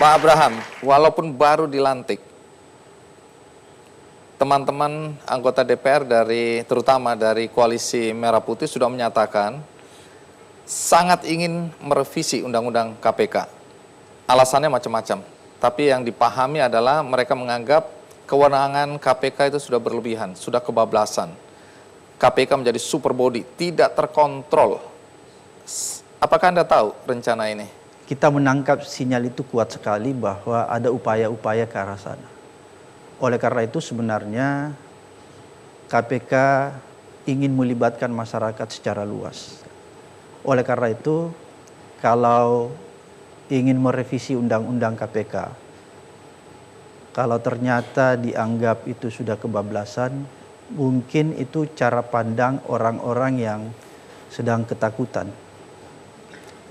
Pak Abraham, walaupun baru dilantik, teman-teman anggota DPR terutama dari Koalisi Merah Putih sudah menyatakan sangat ingin merevisi Undang-Undang KPK. Alasannya macam-macam, tapi yang dipahami adalah mereka menganggap kewenangan KPK itu sudah berlebihan, sudah kebablasan. KPK menjadi super body, tidak terkontrol. Apakah Anda tahu rencana ini? Kita menangkap sinyal itu kuat sekali bahwa ada upaya-upaya ke arah sana. Oleh karena itu sebenarnya KPK ingin melibatkan masyarakat secara luas. Oleh karena itu kalau ingin merevisi undang-undang KPK, kalau ternyata dianggap itu sudah kebablasan, mungkin itu cara pandang orang-orang yang sedang ketakutan.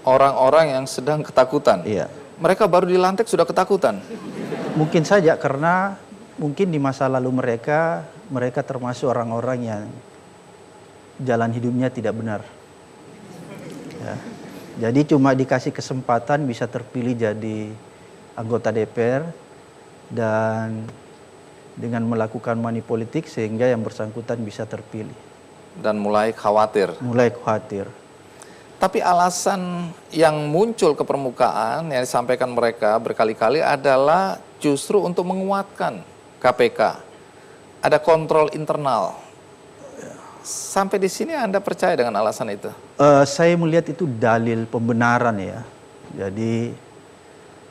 Orang-orang yang sedang ketakutan? Iya. Mereka baru dilantik sudah ketakutan? Mungkin saja karena mungkin di masa lalu mereka termasuk orang-orang yang jalan hidupnya tidak benar. Ya. Jadi cuma dikasih kesempatan bisa terpilih jadi anggota DPR dan dengan melakukan money politik sehingga yang bersangkutan bisa terpilih. Dan mulai khawatir? Mulai khawatir. Tapi alasan yang muncul ke permukaan yang disampaikan mereka berkali-kali adalah justru untuk menguatkan KPK. Ada kontrol internal. Sampai di sini Anda percaya dengan alasan itu? Saya melihat itu dalil pembenaran ya. Jadi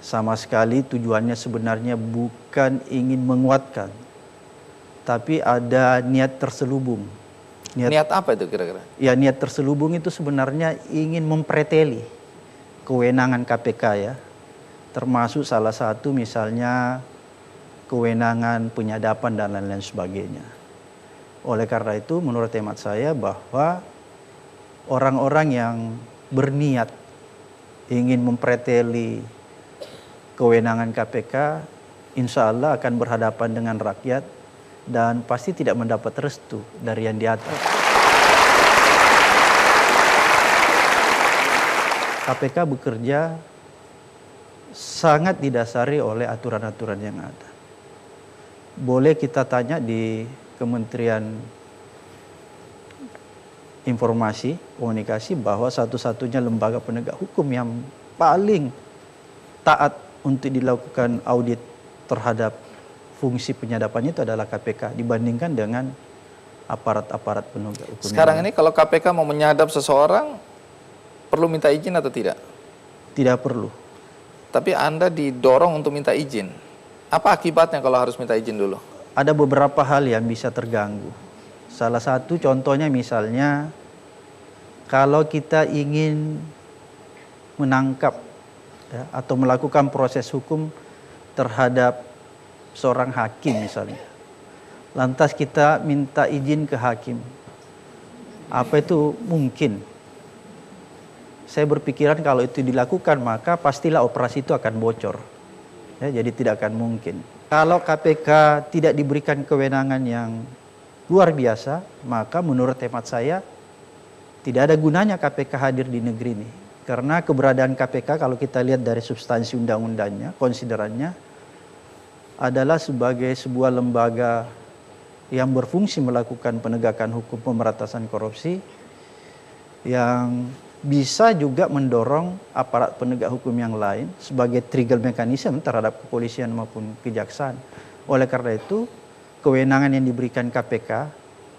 sama sekali tujuannya sebenarnya bukan ingin menguatkan, tapi ada niat terselubung. Niat apa itu kira-kira? Ya, niat terselubung itu sebenarnya ingin mempreteli kewenangan KPK ya. Termasuk salah satu misalnya kewenangan penyadapan dan lain-lain sebagainya. Oleh karena itu menurut hemat saya bahwa orang-orang yang berniat ingin mempreteli kewenangan KPK insya Allah akan berhadapan dengan rakyat dan pasti tidak mendapat restu dari yang di atas. KPK bekerja sangat didasari oleh aturan-aturan yang ada. Boleh kita tanya di Kementerian Informasi, Komunikasi bahwa satu-satunya lembaga penegak hukum yang paling taat untuk dilakukan audit terhadap fungsi penyadapan itu adalah KPK dibandingkan dengan aparat-aparat penegak hukum. Sekarang ini kalau KPK mau menyadap seseorang, perlu minta izin atau tidak? Tidak perlu. Tapi Anda didorong untuk minta izin. Apa akibatnya kalau harus minta izin dulu? Ada beberapa hal yang bisa terganggu. Salah satu contohnya misalnya, kalau kita ingin menangkap ya, atau melakukan proses hukum terhadap seorang hakim misalnya. Lantas kita minta izin ke hakim. Apa itu mungkin? Saya berpikiran kalau itu dilakukan maka pastilah operasi itu akan bocor. Ya, jadi tidak akan mungkin. Kalau KPK tidak diberikan kewenangan yang luar biasa, maka menurut hemat saya tidak ada gunanya KPK hadir di negeri ini. Karena keberadaan KPK kalau kita lihat dari substansi undang-undangnya, konsiderannya adalah sebagai sebuah lembaga yang berfungsi melakukan penegakan hukum pemberantasan korupsi yang bisa juga mendorong aparat penegak hukum yang lain sebagai trigger mechanism terhadap kepolisian maupun kejaksaan. Oleh karena itu, kewenangan yang diberikan KPK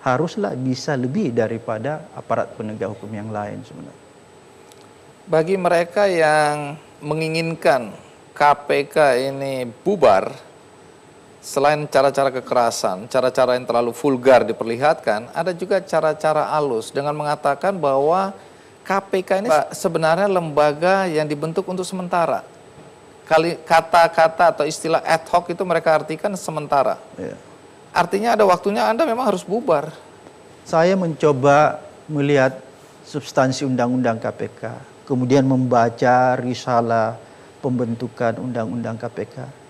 haruslah bisa lebih daripada aparat penegak hukum yang lain sebenarnya. Bagi mereka yang menginginkan KPK ini bubar, selain cara-cara kekerasan, cara-cara yang terlalu vulgar diperlihatkan, ada juga cara-cara halus dengan mengatakan bahwa KPK ini sebenarnya lembaga yang dibentuk untuk sementara. Kata-kata atau istilah ad hoc itu mereka artikan sementara. Ya. Artinya ada waktunya Anda memang harus bubar. Saya mencoba melihat substansi undang-undang KPK, kemudian membaca risalah pembentukan undang-undang KPK.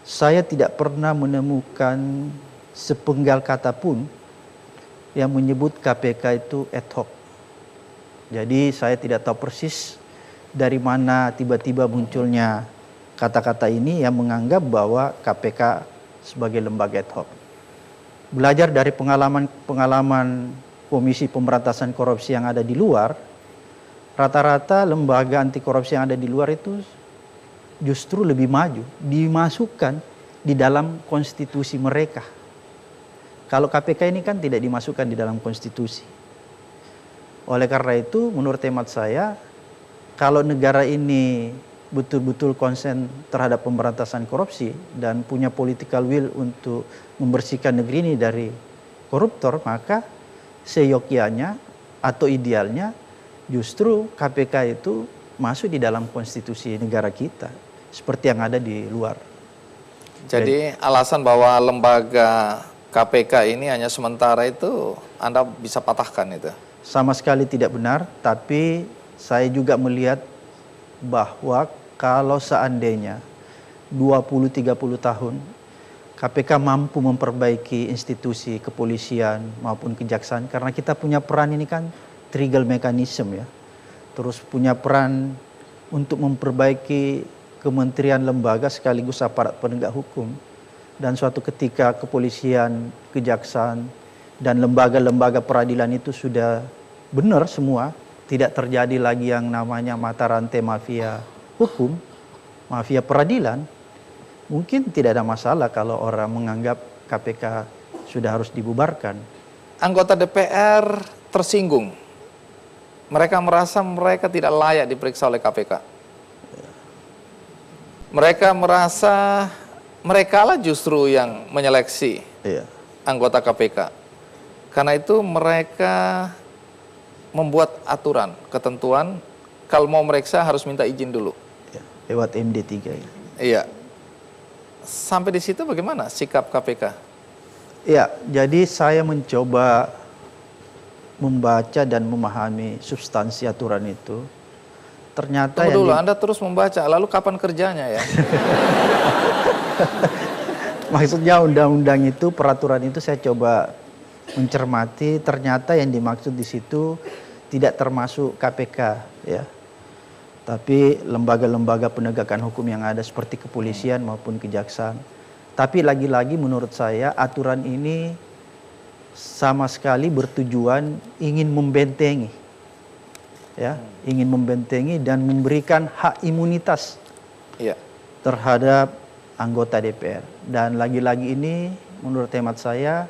Saya tidak pernah menemukan sepenggal kata pun yang menyebut KPK itu ad hoc. Jadi saya tidak tahu persis dari mana tiba-tiba munculnya kata-kata ini yang menganggap bahwa KPK sebagai lembaga ad hoc. Belajar dari pengalaman Komisi Pemberantasan Korupsi yang ada di luar, rata-rata lembaga anti korupsi yang ada di luar itu justru lebih maju, dimasukkan di dalam konstitusi mereka. Kalau KPK ini kan tidak dimasukkan di dalam konstitusi. Oleh karena itu, menurut hemat saya, kalau negara ini betul-betul konsen terhadap pemberantasan korupsi dan punya political will untuk membersihkan negeri ini dari koruptor, maka seyogyanya atau idealnya justru KPK itu masuk di dalam konstitusi negara kita seperti yang ada di luar. Jadi alasan bahwa lembaga KPK ini hanya sementara itu Anda bisa patahkan itu? Sama sekali tidak benar, tapi saya juga melihat bahwa kalau seandainya 20-30 tahun KPK mampu memperbaiki institusi kepolisian maupun kejaksaan, karena kita punya peran ini kan trigger mechanism ya. Terus punya peran untuk memperbaiki kementerian lembaga sekaligus aparat penegak hukum. Dan suatu ketika kepolisian, kejaksaan, dan lembaga-lembaga peradilan itu sudah benar semua, tidak terjadi lagi yang namanya mata rantai mafia hukum, mafia peradilan, mungkin tidak ada masalah kalau orang menganggap KPK sudah harus dibubarkan. Anggota DPR tersinggung. Mereka merasa mereka tidak layak diperiksa oleh KPK. Mereka merasa merekalah justru yang menyeleksi anggota KPK. Karena itu mereka membuat aturan, ketentuan, kalau mau meriksa harus minta izin dulu. Lewat MD3 ya. Iya. Sampai di situ bagaimana sikap KPK? Ya, jadi saya mencoba membaca dan memahami substansi aturan itu. Ternyata Tunggu dulu, Anda terus membaca, lalu kapan kerjanya ya? Maksudnya undang-undang itu, peraturan itu saya coba mencermati, ternyata yang dimaksud di situ tidak termasuk KPK ya. Tapi lembaga-lembaga penegakan hukum yang ada seperti kepolisian maupun kejaksaan. Tapi lagi-lagi menurut saya aturan ini sama sekali bertujuan ingin membentengi ya, ingin membentengi dan memberikan hak imunitas terhadap anggota DPR. Dan lagi-lagi ini menurut hemat saya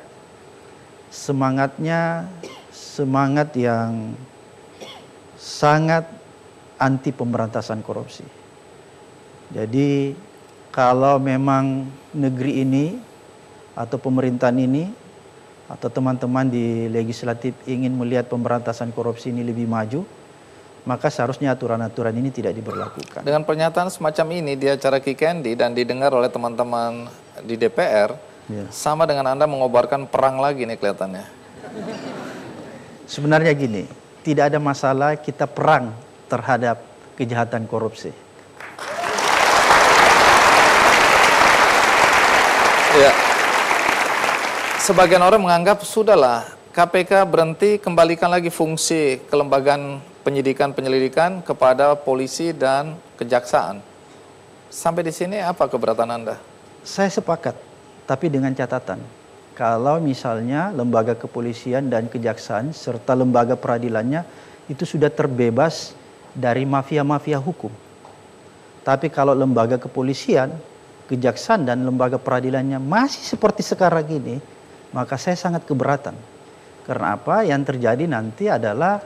semangatnya semangat yang sangat anti pemberantasan korupsi. Jadi kalau memang negeri ini atau pemerintahan ini atau teman-teman di legislatif ingin melihat pemberantasan korupsi ini lebih maju, maka seharusnya aturan-aturan ini tidak diberlakukan. Dengan pernyataan semacam ini di acara Kikendi dan didengar oleh teman-teman di DPR, sama dengan Anda mengobarkan perang lagi nih kelihatannya. Sebenarnya gini, tidak ada masalah kita perang terhadap kejahatan korupsi. Ya. Sebagian orang menganggap sudahlah KPK berhenti, kembalikan lagi fungsi kelembagaan penyidikan penyelidikan kepada polisi dan kejaksaan. Sampai di sini apa keberatan Anda? Saya sepakat, tapi dengan catatan. Kalau misalnya lembaga kepolisian dan kejaksaan serta lembaga peradilannya itu sudah terbebas dari mafia-mafia hukum. Tapi kalau lembaga kepolisian, kejaksaan dan lembaga peradilannya masih seperti sekarang ini, maka saya sangat keberatan. Karena apa? Yang terjadi nanti adalah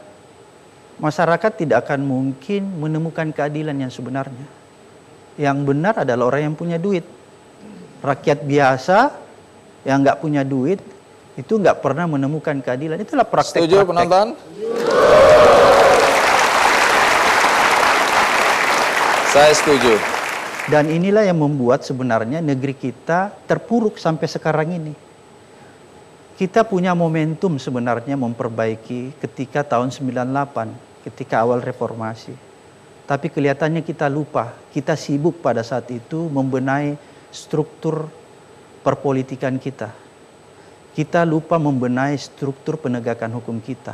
masyarakat tidak akan mungkin menemukan keadilan yang sebenarnya. Yang benar adalah orang yang punya duit. Rakyat biasa yang nggak punya duit itu nggak pernah menemukan keadilan. Itulah praktek. Setuju penonton? Saya setuju. Dan inilah yang membuat sebenarnya negeri kita terpuruk sampai sekarang ini. Kita punya momentum sebenarnya memperbaiki ketika tahun 98, ketika awal reformasi. Tapi kelihatannya kita lupa, kita sibuk pada saat itu membenahi struktur perpolitikan kita. Kita lupa membenahi struktur penegakan hukum kita.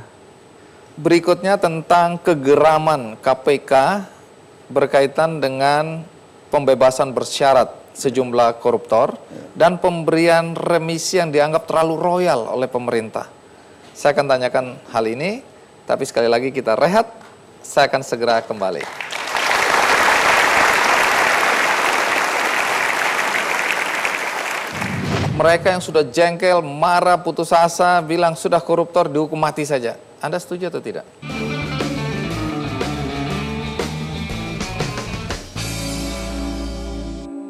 Berikutnya tentang kegeraman KPK berkaitan dengan pembebasan bersyarat sejumlah koruptor dan pemberian remisi yang dianggap terlalu royal oleh pemerintah. Saya akan tanyakan hal ini, tapi sekali lagi kita rehat, saya akan segera kembali. Mereka yang sudah jengkel, marah, putus asa, bilang sudah koruptor dihukum mati saja. Anda setuju atau tidak?